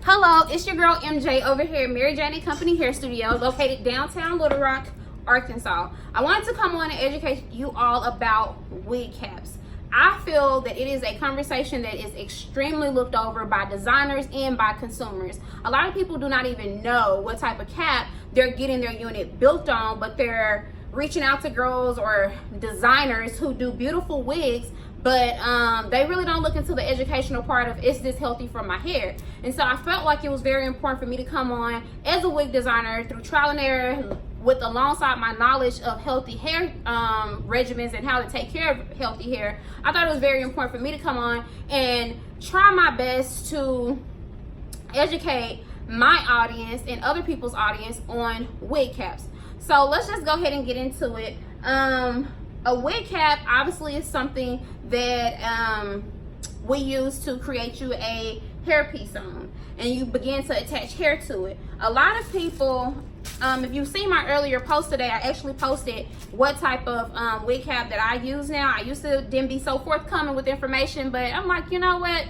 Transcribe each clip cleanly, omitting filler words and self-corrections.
Hello, it's your girl MJ over here at MaryJane Company Hair Studio, located downtown Little Rock, Arkansas. I wanted to come on and educate you all about wig caps. I feel that it is a conversation that is extremely looked over by designers and by consumers. A lot of people do not even know what type of cap they're getting their unit built on, but they're reaching out to girls or designers who do beautiful wigs, but they really don't look into the educational part of, is this healthy for my hair? And so I felt like it was very important for me to come on as a wig designer through trial and error, with alongside my knowledge of healthy hair regimens and how to take care of healthy hair. I thought it was very important for me to come on and try my best to educate my audience and other people's audience on wig caps. So let's just go ahead and get into it. A wig cap obviously is something that we use to create you a hairpiece on, and you begin to attach hair to it. A lot of people, if you've seen my earlier post today, I actually posted what type of wig cap that I use now. I used to then be so forthcoming with information, but I'm like, you know what?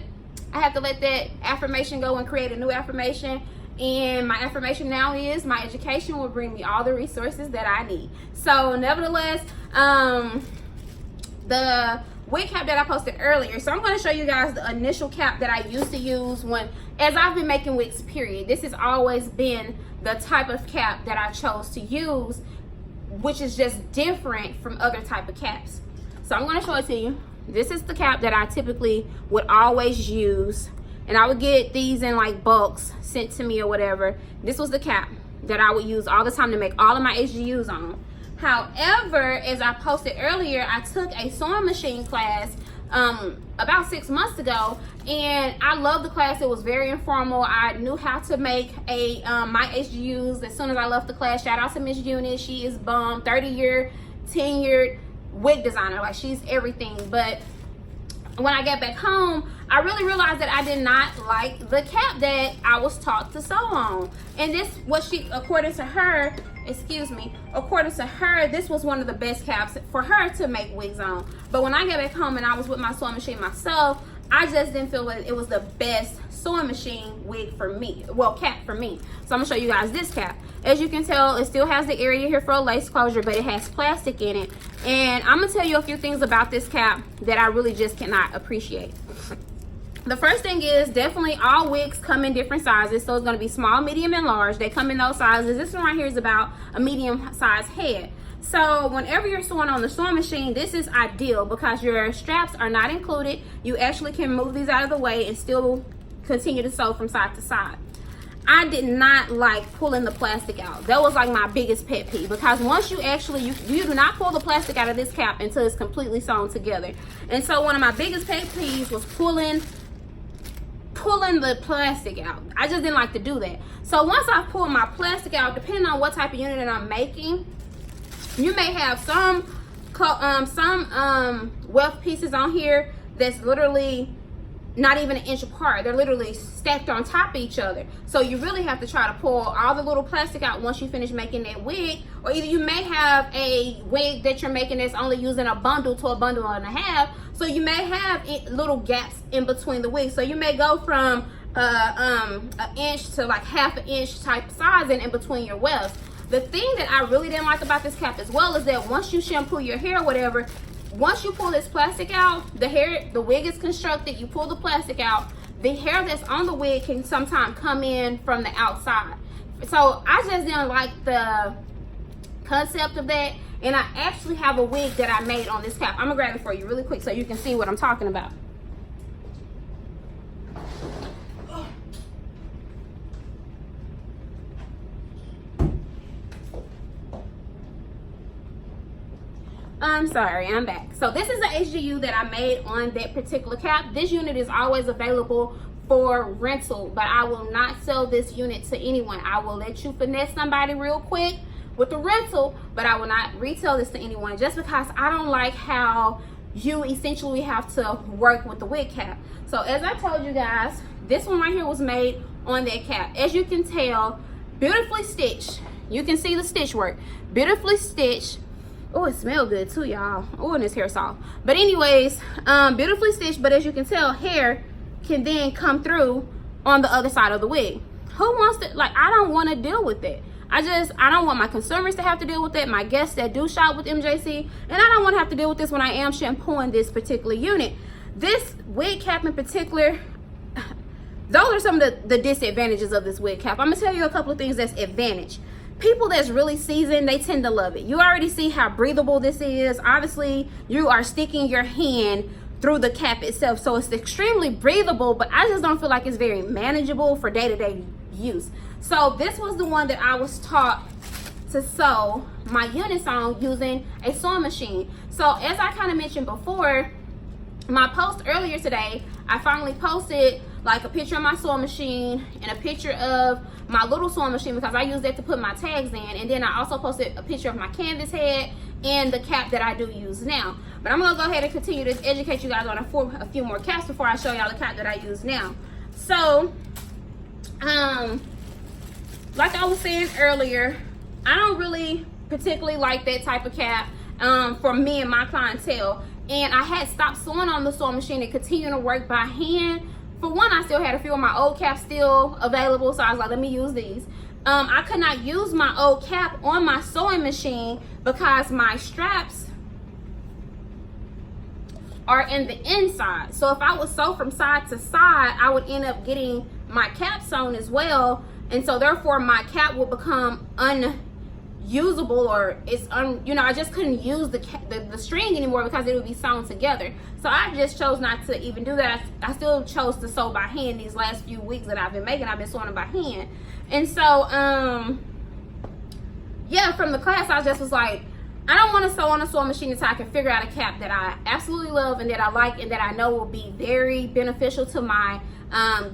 I have to let that affirmation go and create a new affirmation. And my affirmation now is my education will bring me all the resources that I need. So nevertheless, the wig cap that I posted earlier, so I'm going to show you guys the initial cap that I used to use as I've been making wigs, period. This has always been the type of cap that I chose to use, which is just different from other type of caps. So I'm going to show it to you. This is the cap that I typically would always use, and I would get these in like bulks sent to me or whatever. This was the cap that I would use all the time to make all of my HGUs on. However, as I posted earlier, I took a sewing machine class about 6 months ago, and I loved the class. It was very informal. I knew how to make my HGUs as soon as I left the class. Shout out to Miss Eunice. She is bomb, 30-year, tenured wig designer. Like, she's everything. But when I got back home, I really realized that I did not like the cap that I was taught to sew on. And this, according to her, this was one of the best caps for her to make wigs on. But when I got back home and I was with my sewing machine myself, I just didn't feel that it was the best sewing machine wig for me, well, cap for me. So I'm gonna show you guys this cap. As you can tell, it still has the area here for a lace closure, but it has plastic in it. And I'm gonna tell you a few things about this cap that I really just cannot appreciate. The first thing is, definitely all wigs come in different sizes. So it's gonna be small, medium, and large. They come in those sizes. This one right here is about a medium size head. So whenever you're sewing on the sewing machine, this is ideal because your straps are not included. You actually can move these out of the way and still continue to sew from side to side. I did not like pulling the plastic out. That was like my biggest pet peeve, because once you actually, you do not pull the plastic out of this cap until it's completely sewn together. And so one of my biggest pet peeves was pulling the plastic out. I just didn't like to do that. So once I pulled my plastic out, depending on what type of unit that I'm making, you may have some weft pieces on here that's literally not even an inch apart. They're literally stacked on top of each other. So you really have to try to pull all the little plastic out once you finish making that wig. Or either you may have a wig that you're making that's only using a bundle to a bundle and a half. So you may have little gaps in between the wigs. So you may go from an inch to like half an inch type sizing in between your wefts. The thing that I really didn't like about this cap as well is that once you shampoo your hair or whatever, once you pull this plastic out, the wig is constructed, you pull the plastic out, the hair that's on the wig can sometimes come in from the outside. So I just didn't like the concept of that, and I actually have a wig that I made on this cap. I'm gonna grab it for you really quick so you can see what I'm talking about. I'm sorry, I'm back. So this is the HGU that I made on that particular cap. This unit is always available for rental, but I will not sell this unit to anyone. I will let you finesse somebody real quick with the rental, but I will not retail this to anyone, just because I don't like how you essentially have to work with the wig cap. So as I told you guys, this one right here was made on that cap. As you can tell, beautifully stitched. You can see the stitch work. Beautifully stitched. Oh, it smells good too, y'all. Oh, and this hair soft. But anyways, beautifully stitched, but as you can tell, hair can then come through on the other side of the wig. Who wants to, like, I don't want to deal with it. I don't want my consumers to have to deal with it, my guests that do shop with MJC, and I don't want to have to deal with this when I am shampooing this particular unit. This wig cap in particular, those are some of the disadvantages of this wig cap. I'm gonna tell you a couple of things that's advantage. People that's really seasoned, they tend to love it. You already see how breathable this is. Obviously, you are sticking your hand through the cap itself, so it's extremely breathable, but I just don't feel like it's very manageable for day-to-day use. So this was the one that I was taught to sew my units on using a sewing machine. So as I kind of mentioned before, my post earlier today, I finally posted like a picture of my sewing machine and a picture of my little sewing machine, because I use that to put my tags in, and then I also posted a picture of my canvas head and the cap that I do use now. But I'm gonna go ahead and continue to educate you guys on a few more caps before I show y'all the cap that I use now. So like I was saying earlier, I don't really particularly like that type of cap for me and my clientele. And I had stopped sewing on the sewing machine and continuing to work by hand. For one, I still had a few of my old caps still available, so I was like, let me use these. I could not use my old cap on my sewing machine because my straps are in the inside. So if I would sew from side to side, I would end up getting my cap sewn as well. And so therefore my cap will become unusable, or it's you know, I just couldn't use the string anymore because it would be sewn together. So I just chose not to even do that. I still chose to sew by hand these last few weeks that I've been making. I've been sewing them by hand. And so yeah, from the class I just was like, I don't want to sew on a sewing machine until I can figure out a cap that I absolutely love and that I like and that I know will be very beneficial to my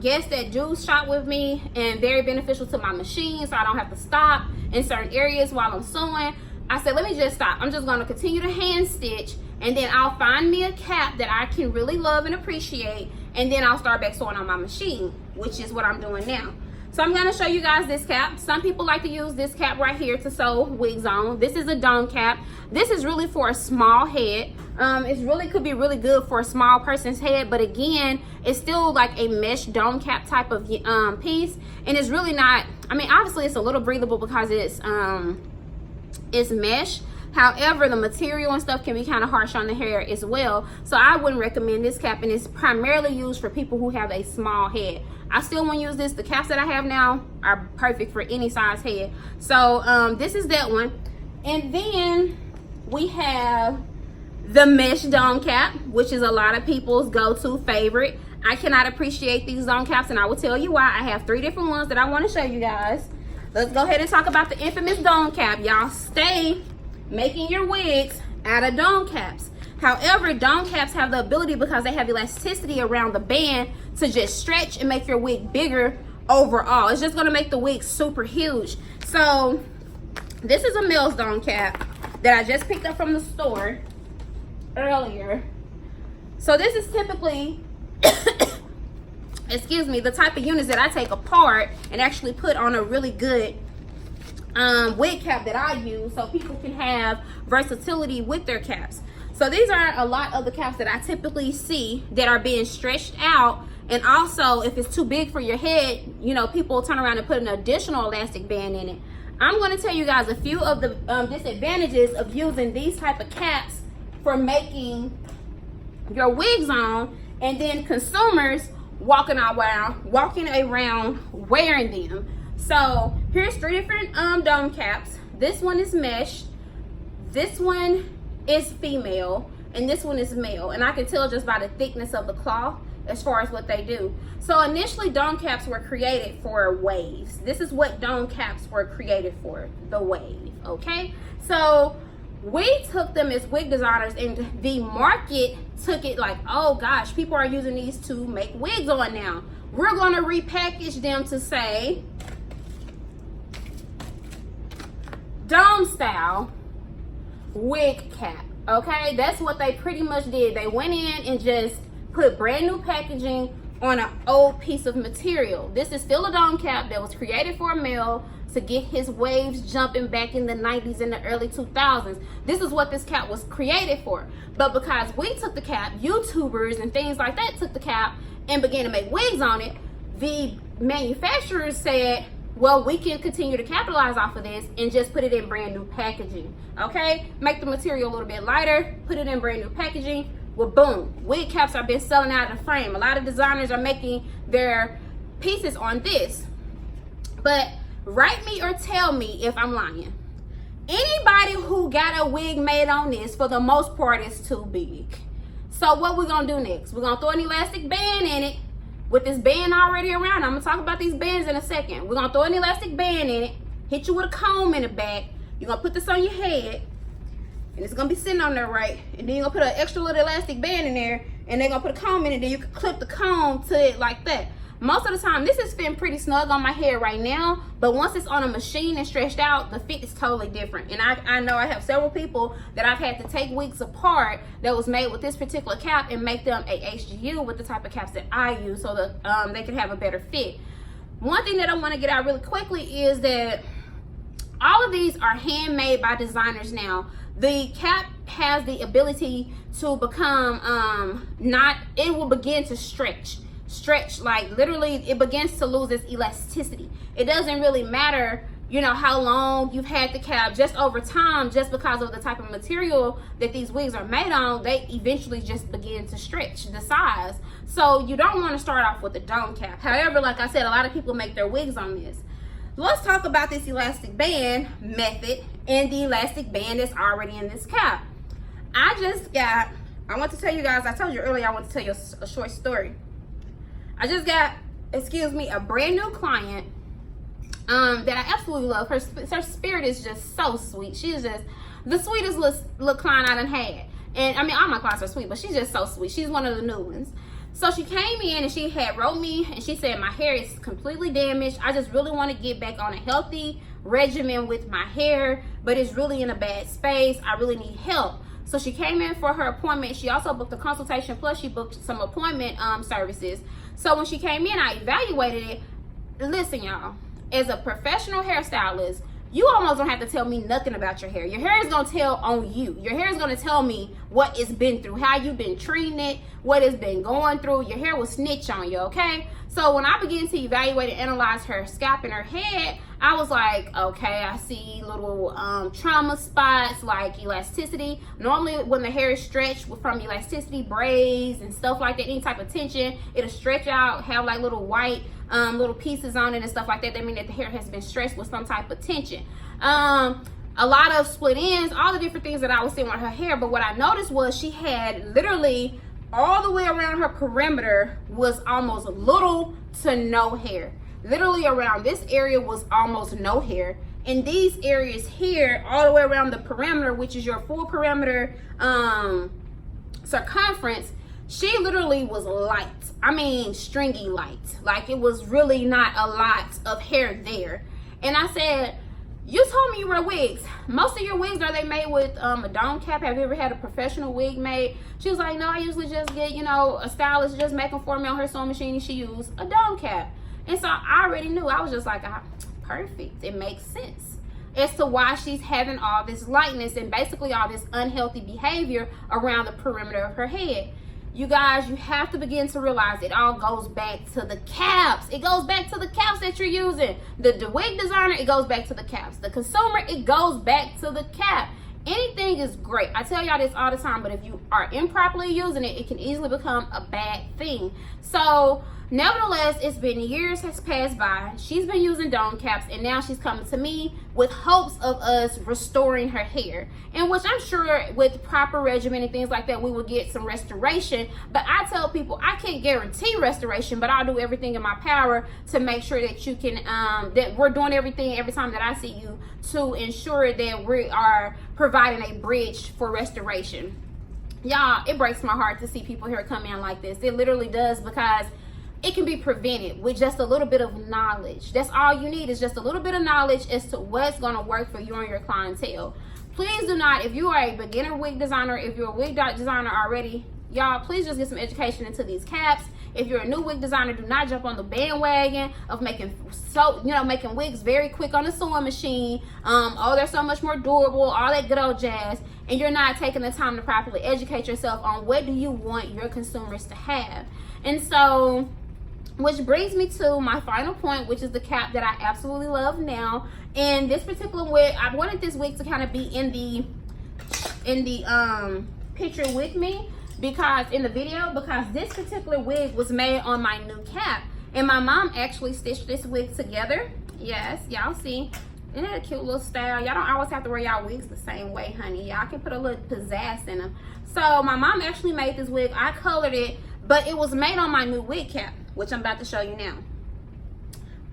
guests that do shop with me, and very beneficial to my machine, so I don't have to stop in certain areas while I'm sewing. I said, let me just stop. I'm just going to continue to hand stitch, and then I'll find me a cap that I can really love and appreciate, and then I'll start back sewing on my machine, which is what I'm doing now. So I'm going to show you guys this cap. Some people like to use this cap right here to sew wigs on. This is a dome cap. This is really for a small head. It really could be really good for a small person's head, but again, it's still like a mesh dome cap type of piece, and it's really not, I mean, obviously it's a little breathable because it's mesh. However, the material and stuff can be kind of harsh on the hair as well, so I wouldn't recommend this cap, and it's primarily used for people who have a small head. I still want to use this. The caps that I have now are perfect for any size head. So this is that one. And then we have the mesh dome cap, which is a lot of people's go-to favorite. I cannot appreciate these dome caps, and I will tell you why. I have 3 different ones that I want to show you guys. Let's go ahead and talk about the infamous dome cap. Y'all stay making your wigs out of dome caps. However, dome caps have the ability, because they have elasticity around the band, to just stretch and make your wig bigger overall. It's just going to make the wig super huge. So this is a Mills dome cap that I just picked up from the store earlier. So this is typically excuse me, the type of units that I take apart and actually put on a really good wig cap that I use, so people can have versatility with their caps. So these are a lot of the caps that I typically see that are being stretched out. And also, if it's too big for your head, you know, people will turn around and put an additional elastic band in it. I'm going to tell you guys a few of the disadvantages of using these type of caps for making your wigs on, and then consumers walking around wearing them. So here's 3 different dome caps. This one is mesh, this one is female, and this one is male, and I can tell just by the thickness of the cloth as far as what they do. So initially, dome caps were created for waves. This is what dome caps were created for, the wave, okay? So we took them as wig designers, and the market took it like, oh gosh, people are using these to make wigs on now. We're gonna repackage them to say dome style wig cap, okay? That's what they pretty much did. They went in and just put brand new packaging on an old piece of material. This is still a dome cap that was created for a male to get his waves jumping back in the 90s and the early 2000s. This is what this cap was created for. But because we took the cap, YouTubers and things like that took the cap and began to make wigs on it, the manufacturers said, well, we can continue to capitalize off of this and just put it in brand new packaging. Okay, make the material a little bit lighter, put it in brand new packaging. Well, boom, wig caps have been selling out of the frame. A lot of designers are making their pieces on this. But write me or tell me if I'm lying. Anybody who got a wig made on this, for the most part, is too big. So what we're gonna do next? We're gonna throw an elastic band in it. With this band already around, I'm gonna talk about these bands in a second. We're gonna throw an elastic band in it, hit you with a comb in the back. You're gonna put this on your head, and it's gonna be sitting on there, right? And then you're gonna put an extra little elastic band in there, and they're gonna put a comb in it, then you can clip the comb to it like that. Most of the time, this is fitting pretty snug on my hair right now, but once it's on a machine and stretched out, the fit is totally different. And I know I have several people that I've had to take wigs apart that was made with this particular cap and make them a HGU with the type of caps that I use, so that they can have a better fit. One thing that I want to get out really quickly is that all of these are handmade by designers now. The cap has the ability to become it will begin to stretch, like literally it begins to lose its elasticity. It doesn't really matter, you know, how long you've had the cap. Just over time, just because of the type of material that these wigs are made on, they eventually just begin to stretch the size. So you don't want to start off with a dome cap. However, like I said, a lot of people make their wigs on this. Let's talk about this elastic band method and the elastic band that's already in this cap. I want to tell you guys, I told you earlier I want to tell you a short story. I just got, a brand new client that I absolutely love. Her spirit is just so sweet. She is just the sweetest little client I done had. And I mean, all my clients are sweet, but she's just so sweet. She's one of the new ones. So she came in and she had wrote me and she said, my hair is completely damaged. I just really want to get back on a healthy regimen with my hair, but it's really in a bad space. I really need help. So she came in for her appointment. She also booked a consultation, plus she booked some appointment services. So when she came in, I evaluated it. Listen, y'all, as a professional hairstylist, you almost don't have to tell me nothing about your hair. Your hair is gonna tell on you. Your hair is gonna tell me what it's been through, how you've been treating it, what it's been going through. Your hair will snitch on you, okay? So when I began to evaluate and analyze her scalp and her head, I was like, okay, I see little trauma spots, like elasticity. Normally when the hair is stretched from elasticity, braids and stuff like that, any type of tension, it'll stretch out, have like little white little pieces on it and stuff like that. That means that the hair has been stretched with some type of tension. A lot of split ends, all the different things that I was seeing with her hair. But what I noticed was she had literally all the way around her perimeter was almost little to no hair. Literally around this area was almost no hair. In these areas here, all the way around the perimeter, which is your full perimeter circumference, she literally was light. I mean, stringy light. Like, it was really not a lot of hair there. And I said, you told me you wear wigs. Most of your wigs, are they made with a dome cap? Have you ever had a professional wig made? She was like, no, I usually just get, you know, a stylist just make them for me on her sewing machine and she used a dome cap. And so I already knew. I was just like, perfect. It makes sense as to why she's having all this lightness and basically all this unhealthy behavior around the perimeter of her head. You guys, you have to begin to realize it all goes back to the caps. It goes back to the caps that you're using. The wig designer, it goes back to the caps. The consumer, it goes back to the cap. Anything is great. I tell y'all this all the time, but if you are improperly using it, it can easily become a bad thing. So nevertheless, it's been years has passed by. She's been using dome caps, and now she's coming to me with hopes of us restoring her hair, in which I'm sure with proper regimen and things like that, we will get some restoration. But I tell people I can't guarantee restoration, but I'll do everything in my power to make sure that you can, that we're doing everything every time that I see you to ensure that we are providing a bridge for restoration. Y'all, it breaks my heart to see people here come in like this. It literally does, because it can be prevented with just a little bit of knowledge. That's all you need, is just a little bit of knowledge as to what's going to work for you and your clientele. Please do not, if you are a beginner wig designer, if you're a wig designer already, y'all, please just get some education into these caps. If you're a new wig designer, do not jump on the bandwagon of making wigs very quick on the sewing machine. Oh, they're so much more durable, all that good old jazz. And you're not taking the time to properly educate yourself on what do you want your consumers to have. And so which brings me to my final point, which is the cap that I absolutely love now. And this particular wig, I wanted this wig to kind of be in the picture with me, because in the video, because this particular wig was made on my new cap, and my mom actually stitched this wig together. Yes, y'all see, isn't that a cute little style? Y'all don't always have to wear y'all wigs the same way, honey. Y'all can put a little pizzazz in them. So my mom actually made this wig. I colored it, but it was made on my new wig cap, which I'm about to show you now.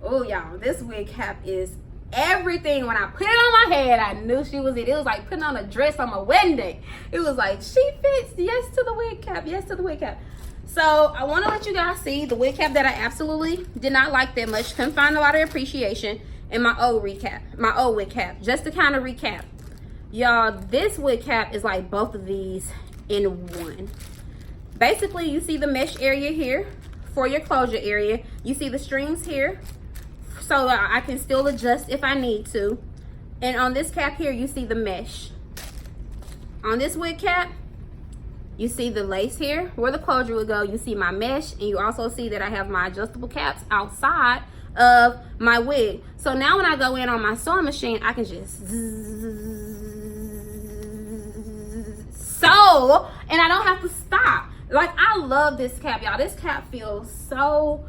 Oh, y'all, this wig cap is everything. When I put it on my head, I knew she was it. It was like putting on a dress on my wedding day. It was like, she fits. Yes to the wig cap. Yes to the wig cap. So I want to let you guys see the wig cap that I absolutely did not like that much. Couldn't find a lot of appreciation in my old wig cap. Just to kind of recap, y'all, this wig cap is like both of these in one. Basically, you see the mesh area here for your closure area. You see the strings here, so I can still adjust if I need to. And on this cap here, you see the mesh. On this wig cap, you see the lace here where the closure would go. You see my mesh, and you also see that I have my adjustable caps outside of my wig. So now when I go in on my sewing machine, I can just sew, and I don't have to stop. Like, I love this cap, y'all. This cap feels so,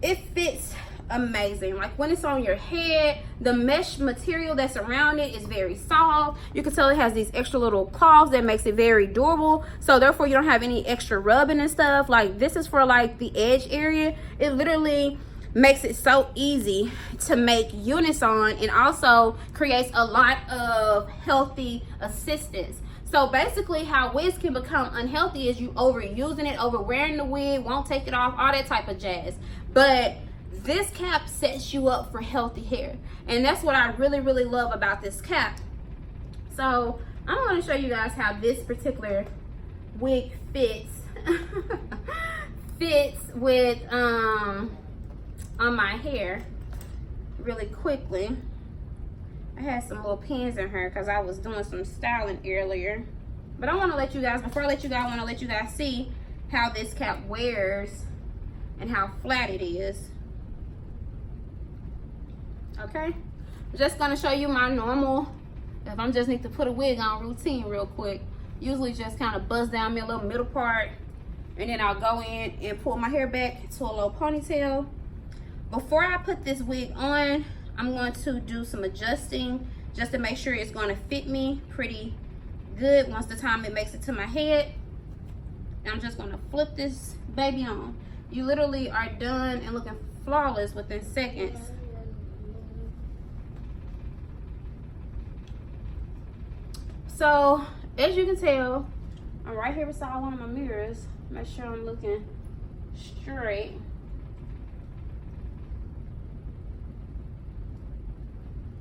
it fits amazing. Like, when it's on your head, the mesh material that's around it is very soft. You can tell it has these extra little claws that makes it very durable, so therefore you don't have any extra rubbing and stuff. Like, this is for like the edge area. It literally makes it so easy to make unison, and also creates a lot of healthy assistance. So basically, how wigs can become unhealthy is you overusing it, over wearing the wig, won't take it off, all that type of jazz. But this cap sets you up for healthy hair, and that's what I really, really love about this cap. So I'm going to show you guys how this particular wig fits fits with on my hair really quickly. I had some little pins in her because I was doing some styling earlier. But I want to let you guys, before I let you go, I want to let you guys see how this cap wears and how flat it is. Okay? I'm just going to show you my normal, if I'm just need to put a wig on, routine real quick. Usually just kind of buzz down me a little middle part, and then I'll go in and pull my hair back to a little ponytail. Before I put this wig on, I'm going to do some adjusting just to make sure it's going to fit me pretty good once the time it makes it to my head. And I'm just going to flip this baby on. You literally are done and looking flawless within seconds. So as you can tell, I'm right here beside one of my mirrors. Make sure I'm looking straight.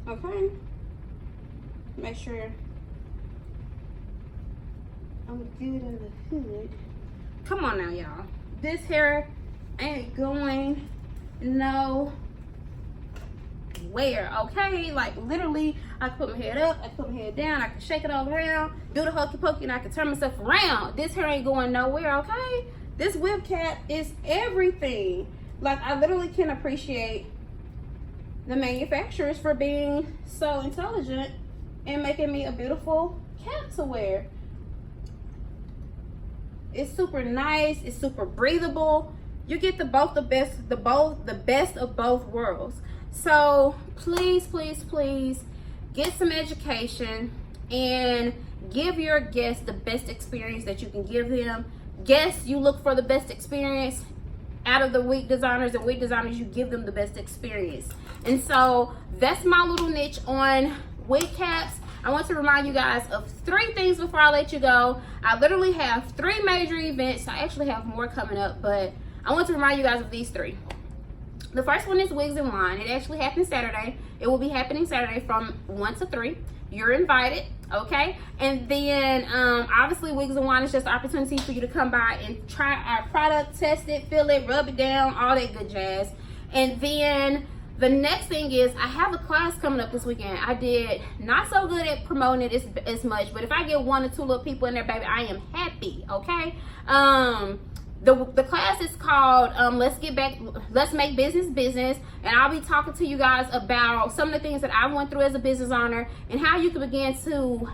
Okay, make sure I'm good in the hood. Come on now, y'all. This hair ain't going nowhere, okay? Like, literally, I can put my head up, I can put my head down, I can shake it all around, do the hokey pokey, and I can turn myself around. This hair ain't going nowhere, okay? This wig cap is everything. Like, I literally can appreciate the manufacturers for being so intelligent and making me a beautiful cap to wear. It's super nice, it's super breathable. You get the best of both worlds. So please, please, please get some education and give your guests the best experience that you can give them. Guests, you look for the best experience. Out of the wig designers and wig designers, you give them the best experience. And so that's my little niche on wig caps. I want to remind you guys of 3 things before I let you go. I literally have 3 major events. I actually have more coming up, but I want to remind you guys of these 3. The first one is Wigs and Wine. It actually happens Saturday. It will be happening Saturday from 1 to 3. You're invited, okay? And then obviously Wigs and Wine is just an opportunity for you to come by and try our product, test it, feel it, rub it down, all that good jazz. And then the next thing is I have a class coming up this weekend. I did not so good at promoting it as much, but if I get 1 or 2 little people in there, baby, I am happy, okay? The class is called Let's Make Business Business, and I'll be talking to you guys about some of the things that I went through as a business owner and how you can begin to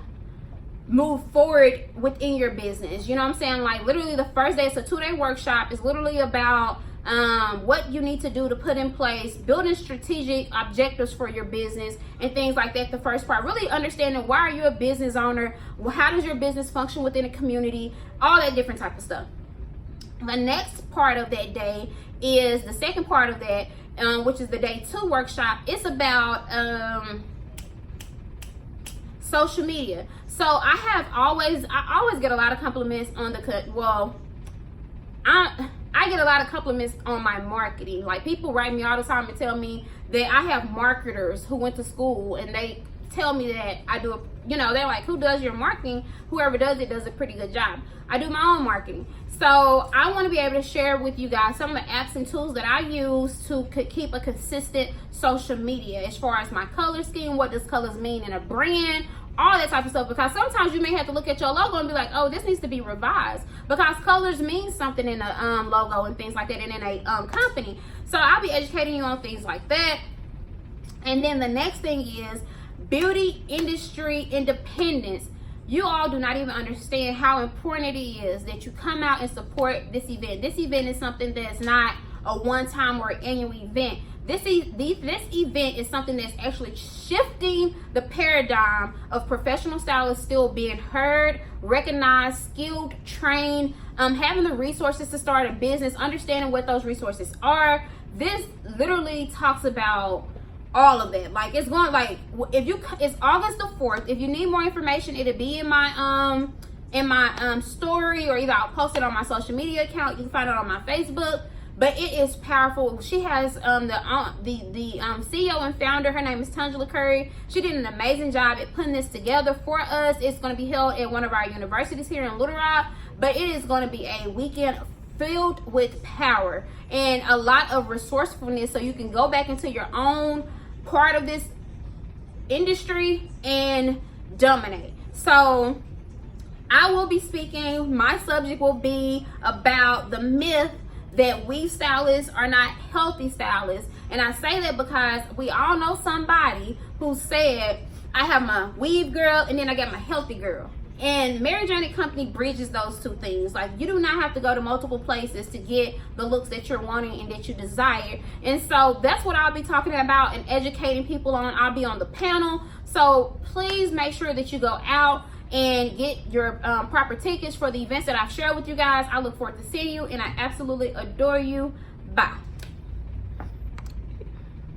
move forward within your business. You know what I'm saying? Like, literally the first day, it's a 2-day workshop. It's literally about what you need to do to put in place, building strategic objectives for your business and things like that. The first part, really understanding why are you a business owner, how does your business function within a community, all that different type of stuff. The next part of that day is the second part of that, which is the day 2 workshop. It's about social media. So I always get a lot of compliments on I get a lot of compliments on my marketing. Like, people write me all the time and tell me that I have marketers who went to school, and they tell me that I do they're like, who does your marketing? Whoever does it does a pretty good job. I do my own marketing. So I want to be able to share with you guys some of the apps and tools that I use to keep a consistent social media, as far as my color scheme, what does colors mean in a brand, all that type of stuff. Because sometimes you may have to look at your logo and be like, oh, this needs to be revised, because colors mean something in a logo and things like that, and in a company. So I'll be educating you on things like that. And then the next thing is beauty industry independence. You all do not even understand how important it is that you come out and support this event. This event is something that's not a one-time or annual event. This event is something that's actually shifting the paradigm of professional stylists still being heard, recognized, skilled, trained, having the resources to start a business, understanding what those resources are. This literally talks about all of that. Like, it's going, like, it's August the 4th. If you need more information, it'll be in my story, or either I'll post it on my social media account. You can find it on my Facebook. But it is powerful. She has the CEO and founder. Her name is Tangela Curry. She did an amazing job at putting this together for us. It's going to be held at one of our universities here in Little Rock, but it is going to be a weekend filled with power and a lot of resourcefulness, so you can go back into your own part of this industry and dominate. So I will be speaking. My subject will be about the myth that weave stylists are not healthy stylists. And I say that because we all know somebody who said, I have my weave girl and then I got my healthy girl. And MaryJane Company bridges those two things. Like, you do not have to go to multiple places to get the looks that you're wanting and that you desire. And so that's what I'll be talking about and educating people on. I'll be on the panel. So please make sure that you go out and get your proper tickets for the events that I've shared with you guys. I look forward to seeing you, and I absolutely adore you. Bye.